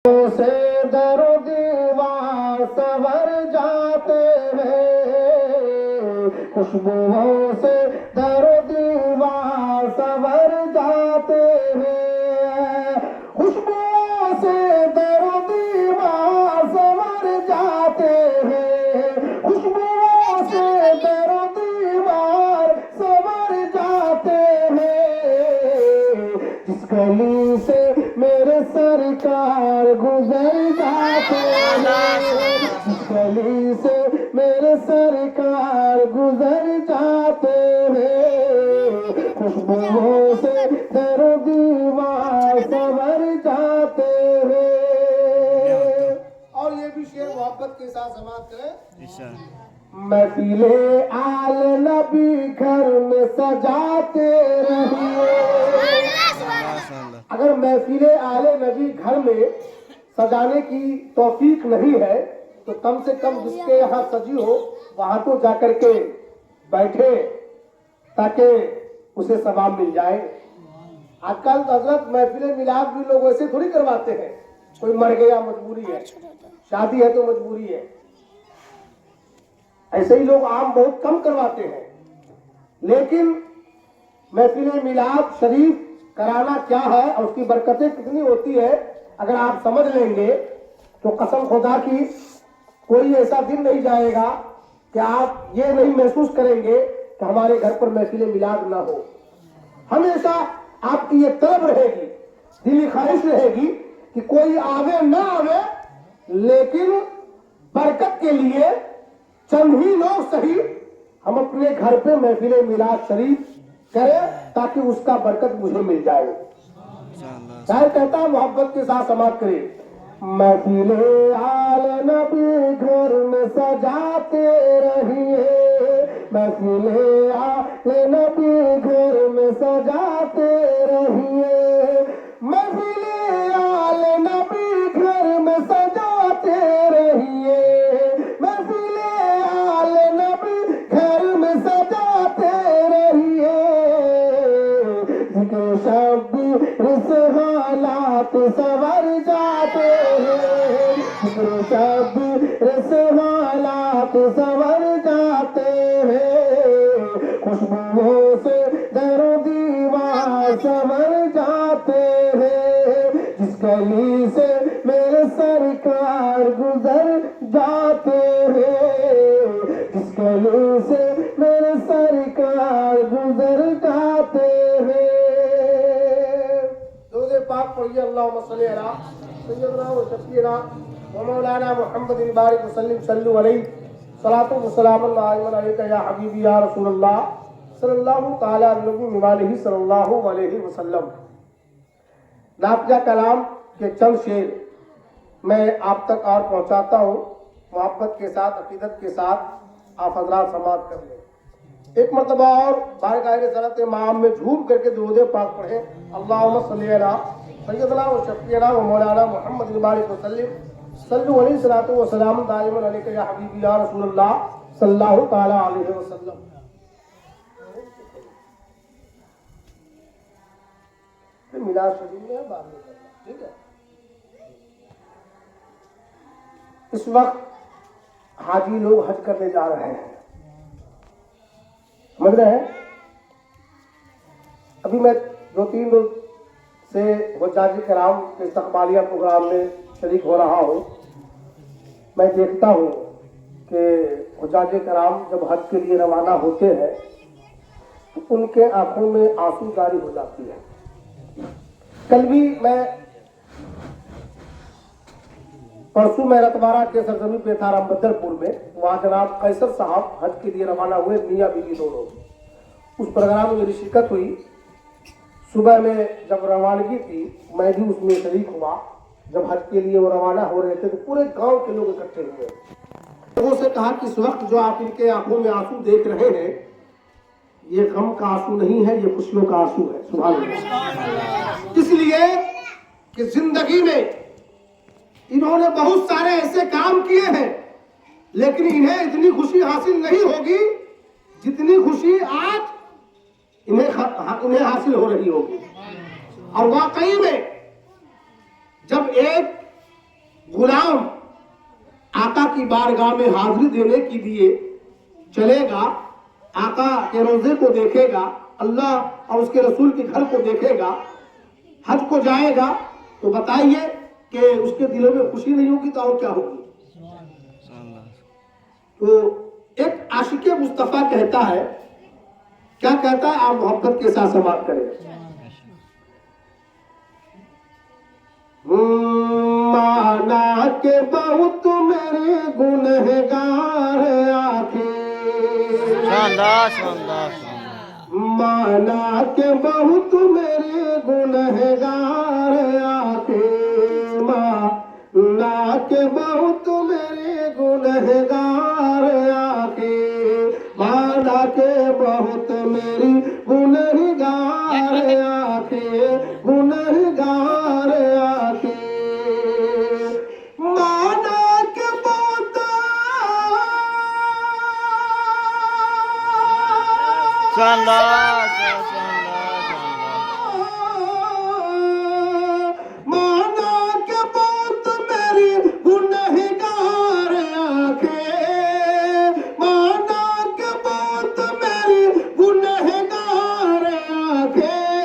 से दरो दीवार सवर जाते हैं, खुशबुओं से दरो दीवार सवर जाते हैं, खुशबुओं से दरो दीवार सवर जाते हैं, खुशबुओं से दरो दीवार सवर जाते हैं। जिस गली से मेरे सरकार गुजर जाते हैं, जिस गली से मेरे सरकार गुजर जाते हैं, खुशबुओं से दरो दीवार सवर जाते हैं। और ये भी शेर मोहब्बत के साथ समाप्त करें। महफिले आल नबी घर में सजाते रहिए। अगर महफिले आले नबी घर में सजाने की तौफीक नहीं है तो कम से कम जिसके यहाँ सजी हो वहां तो जाकर के बैठे ताकि उसे सवाब मिल जाए। आजकल हजरत महफिले मिलाद भी लोग ऐसे थोड़ी करवाते हैं, कोई मर गया मजबूरी है, शादी है तो मजबूरी है, ऐसे ही लोग आम बहुत कम करवाते हैं। लेकिन महफिले मिलाद शरीफ कराना क्या है और उसकी बरकतें कितनी होती है अगर आप समझ लेंगे तो कसम खुदा की कोई ऐसा दिन नहीं जाएगा कि आप ये नहीं महसूस करेंगे कि हमारे घर पर महफिल मिलाद ना हो। हमेशा आपकी ये तलब रहेगी, दिली ख्वाहिश रहेगी कि कोई आवे ना आवे, लेकिन बरकत के लिए चंद ही लोग सही हम अपने घर पे महफिल मिलाद शरीफ करें ताकि उसका बरकत मुझे मिल जाए। शायर कहता है मोहब्बत के साथ समाप्त करें। महफिले आल नबी घर में सजाते रहिए, महफिले आल नबी घर में सजाते रहिए, महफिले आल नबी घर में सजाते रहिए, महफिले आल नबी घर में सजाते रहिए। जिक्र शब्द से हालात सवर जाते हैं, जिक्र शब्द से हालात सवर जाते हैं, खुशबुओं से दरो दीवार सवर जाते हैं, जिस गली से मेरे सरकार गुजर जाते हैं, जिस गली से मेरे सरकार गुजर जाते हैं। पाक पढ़िए अल्लाहुम्मा सल्ली अला सय्यदना व शफीना व मौलाना मुहम्मद बारिक वसल्लम सल्लु अलैहि सलातु व सलामुन अलैका या हबीबी या रसूलल्लाह सल्लल्लाहु तआला अलैहि सल्लल्लाहु अलैहि वसल्लम। नाफिजा कलाम के चंद शेर मैं आप तक और पहुंचाता हूँ, मोहब्बत के साथ अकीदत के साथ आप हजरात समाप्त कर लें। एक मरतबा और बारगाह ज़रत इमाम में झूम करके दुरूद पाक पढ़े। अल्लाहुम्मा सल्ली अला सय्यदना व शफीना व मौलाना मुहम्मद बारिक वसल्लम सल्लु अलैहि सलातु व सलाम दाइमन अलैका या हबीबी या रसूलल्लाह सल्लल्लाहु तआला अलैहि वसल्लम। मिलाद शरीफ में बाद में करना, ठीक है। इस वक्त हाजी लोग हज करने जा रहे हैं, समझ रहे हैं। अभी मैं 2-3 रोज से हुज्जाज कराम के इस्तकबालिया प्रोग्राम में शरीक हो रहा हूँ। मैं देखता हूँ कि हुज्जाज कराम जब हज के लिए रवाना होते हैं तो उनके आंखों में आंसू जारी हो जाती है। कल भी परसों मैं रतवारा के सरजमी पे था रामबद्दरपुर में, वहाँ जनाब कैसर साहब हज के लिए रवाना हुए, मियाँ बीवी दोनों। उस प्रोग्राम में मेरी शिरकत हुई। सुबह में जब रवानगी थी मैं भी उसमें शरीक हुआ। जब हज के लिए वो रवाना हो रहे थे तो पूरे गांव के लोग इकट्ठे हुए। लोगों से कहा कि इस वक्त जो आप इनके आंखों में आंसू देख रहे हैं ये गम का आंसू नहीं है, ये खुशियों का आंसू है। सुभान अल्लाह। इसलिए कि जिंदगी में इन्होंने बहुत सारे ऐसे काम किए हैं लेकिन इन्हें इतनी खुशी हासिल नहीं होगी जितनी खुशी आज इन्हें हासिल हो रही होगी। और वाकई में जब एक गुलाम आका की बारगाह में हाजिरी देने के लिए चलेगा, आका के रोजे को देखेगा, अल्लाह और उसके रसूल के घर को देखेगा, हज को जाएगा, तो बताइए कि उसके दिलों में खुशी नहीं होगी तो और क्या होगी। तो एक आशिक़े मुस्तफ़ा कहता है, क्या कहता है, आप मोहब्बत के साथ समाप्त करें। माना के बहुत मेरे गुनहगार आंखें, माना के बहुत मेरे गुनहगार आंखें, माना के बहुत मेरे गुनहगार आंखें, माना के बहुत मेरी गुनहगार आंखें, गुनहगार आंखें, माना के बहुत माना के बहुत मेरी गुनहगार आंखें, माना के बहुत मेरी गुनहगार आंखें,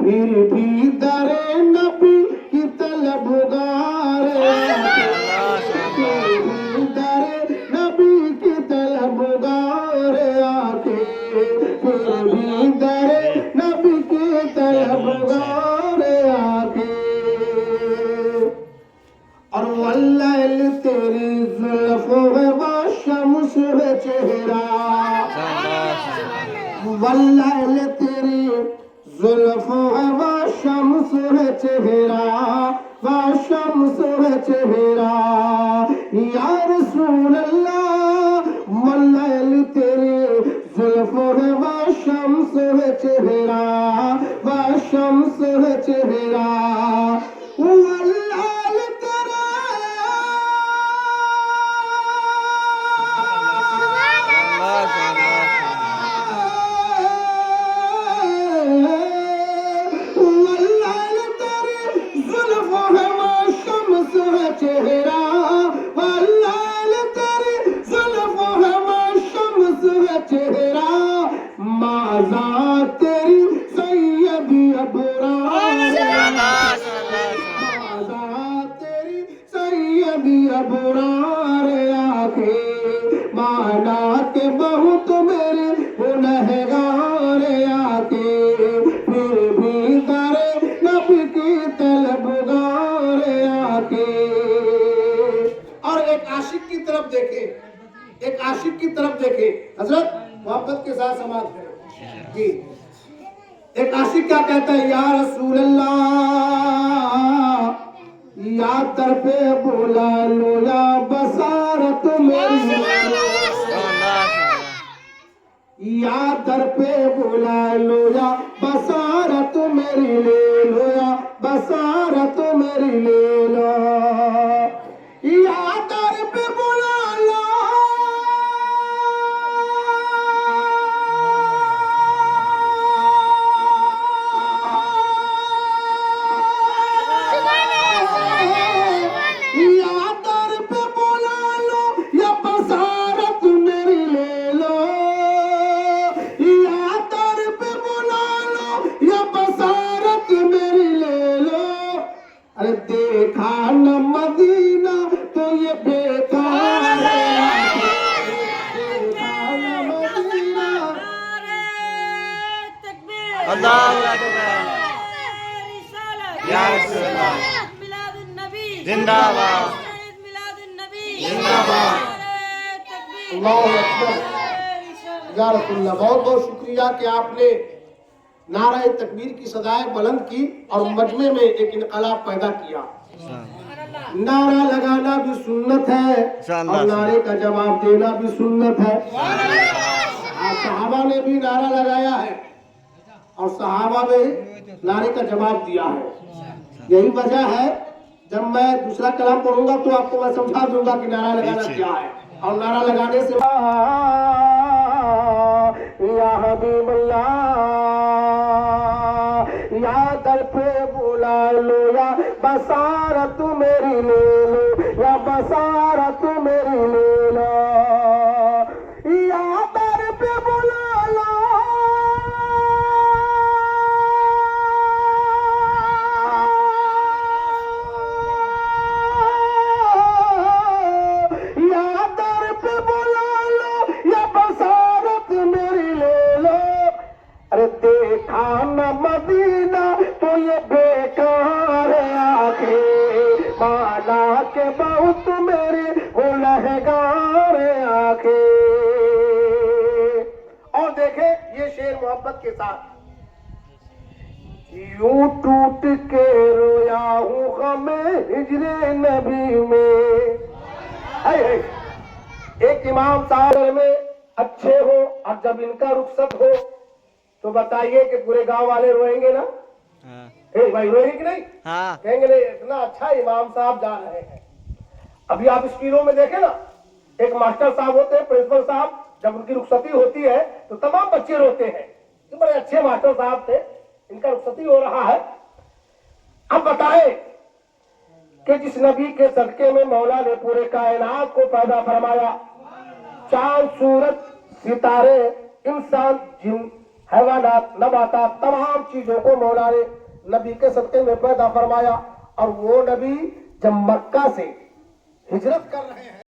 फिर भी दरे नबी की तलबगार आंखें, फिर भी दरे नबी की तलबगार आंखें, फिर भी दरे नबी की तलबगार आंखें। और वल्लैल तेरी जुल्फों में शम्स है चेहरा, वल्लैल तेरी जुल्फों में शम्स है चेहरा, शम्स है चेहरा, या रसूल अल्लाह, वल्लैल तेरी जुल्फों में शम्स है चेहरा, शम्स है चेहरा, वल्लैल तेरा वल्लैल तेरी जुल्फों में शम्स है चेहरा, वल्लैल तेरी जुल्फों में शम्स है चेहरा, माज़ा तेरी सैयदी अबरार, माज़ा तेरी सैयदी अबरार आंखें, माना के बहुत मेरे गुनहगार आंखें, फिर भी दरे नबी की तलबगार आंखें। और एक आशिक की तरफ देखे, एक आशिक की तरफ देखे, हजरत मोहब्बत के साथ समाप्त करें जी। एक आशिक क्या कहता है, या रसूल अल्लाह, या दर पे बुला लो, या बसारत मेरी, या दर पे बुला लो, या बसारत मेरी ले लो, या बसारत मेरी ले लो, या दर पे बुला लो, या दर पे बुला लो, या बसारत मेरी ले लो, या दर पे बुला लो, या बसारत मेरी ले लो। अरे देखा न मदीना तो ये बेकार है, देखा न मदीना, जिंदाबाद, अल्लाहु अकबर, या रसूलल्लाह। बहुत बहुत शुक्रिया कि आपने नारा तकबीर की सदाएं बुलंद की और मजमे में एक इनकलाब पैदा किया। नारा लगाना भी सुन्नत है और नारे का जवाब देना भी सुन्नत है। सहाबा ने भी नारा लगाया है और सहाबा ने नारे का जवाब दिया है। यही वजह है, जब मैं दूसरा कलाम पढ़ूंगा तो आपको मैं समझा दूंगा कि नारा लगाना क्या है। और नारा लगाने से या हबीबल्लाह, या दर पे बुला लो, या बसारत मेरी ले लो, बसारत मेरी ले लो, या दर पे बुला लो, या दर पे बुला लो, या बसारत मेरी ले लो। अरे देखा न मदीना तो ये बेकार आंखें, माना के बहुत मेरी गुनहगार आंखें। और देखे ये शेर मोहब्बत के साथ, यूं टूट के रोया हूं गमे हिजरे नबी में। एक इमाम साहब में अच्छे हो और जब इनका रुखसत हो तो बताइए कि पूरे गांव वाले रोएंगे ना? हाँ। भाई रोएंगे कि नहीं? हाँ। कहेंगे नहीं इतना अच्छा इमाम साहब जा रहे हैं। अभी आप स्कूलों में देखें ना, एक मास्टर साहब होते हैं, प्रिंसिपल साहब, जब उनकी रुखसती होती है तो तमाम बच्चे रोते हैं कि बड़े अच्छे मास्टर साहब थे, इनका रुखसती हो रहा है। अब बताएं कि जिस नबी के सदके में मौला ने पूरे कायनात को पैदा फरमाया, चांद सूरज सितारे इंसान जिन हैवानात नबातात तमाम चीजों को मौला ने नबी के सदके में पैदा फरमाया, और वो नबी जब मक्का से हिजरत कर रहे हैं